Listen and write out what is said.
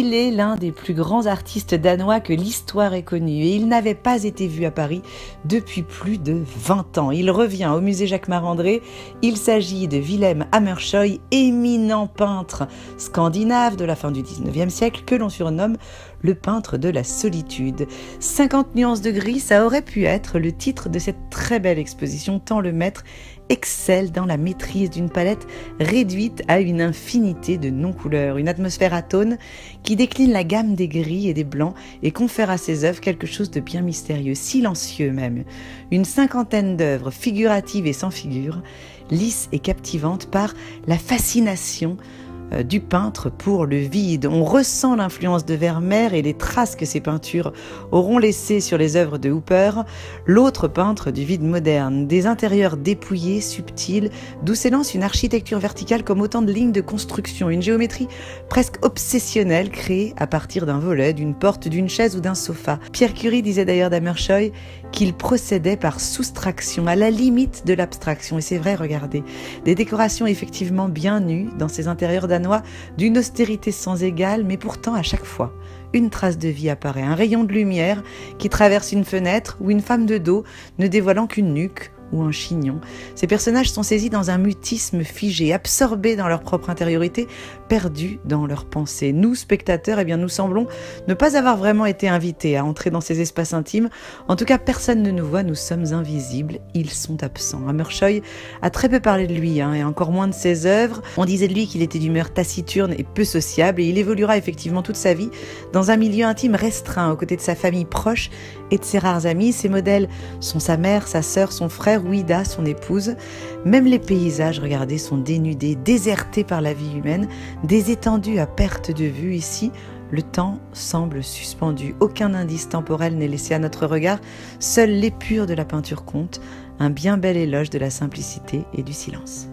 Il est l'un des plus grands artistes danois que l'histoire ait connu et il n'avait pas été vu à Paris depuis plus de 20 ans. Il revient au musée Jacques Marandré. Il s'agit de Willem Hammershøi, éminent peintre scandinave de la fin du 19e siècle que l'on surnomme le peintre de la solitude. 50 nuances de gris, ça aurait pu être le titre de cette très belle exposition tant le maître excelle dans la maîtrise d'une palette réduite à une infinité de non-couleurs, une atmosphère atone qui décline la gamme des gris et des blancs et confère à ses œuvres quelque chose de bien mystérieux, silencieux même. Une cinquantaine d'œuvres figuratives et sans figure, lisses et captivantes par la fascination du peintre pour le vide. On ressent l'influence de Vermeer et les traces que ses peintures auront laissées sur les œuvres de Hooper, l'autre peintre du vide moderne. Des intérieurs dépouillés, subtils, d'où s'élance une architecture verticale comme autant de lignes de construction, une géométrie presque obsessionnelle créée à partir d'un volet, d'une porte, d'une chaise ou d'un sofa. Pierre Curie disait d'ailleurs d'Hammershøi qu'il procédait par soustraction, à la limite de l'abstraction. Et c'est vrai, regardez, des décorations effectivement bien nues dans ces intérieurs danois, d'une austérité sans égale, mais pourtant à chaque fois, une trace de vie apparaît, un rayon de lumière qui traverse une fenêtre ou une femme de dos ne dévoilant qu'une nuque ou un chignon. Ces personnages sont saisis dans un mutisme figé, absorbés dans leur propre intériorité, perdus dans leurs pensées. Nous, spectateurs, nous semblons ne pas avoir vraiment été invités à entrer dans ces espaces intimes. En tout cas, personne ne nous voit, nous sommes invisibles, ils sont absents. Hammershøi a très peu parlé de lui, et encore moins de ses œuvres. On disait de lui qu'il était d'humeur taciturne et peu sociable, et il évoluera effectivement toute sa vie dans un milieu intime restreint, aux côtés de sa famille proche et de ses rares amis. Ses modèles sont sa mère, sa sœur, son frère, ou Ida, son épouse. Même les paysages, regardez, sont dénudés, désertés par la vie humaine, des étendues à perte de vue. Ici, le temps semble suspendu. Aucun indice temporel n'est laissé à notre regard. Seule l'épure de la peinture compte, un bien bel éloge de la simplicité et du silence.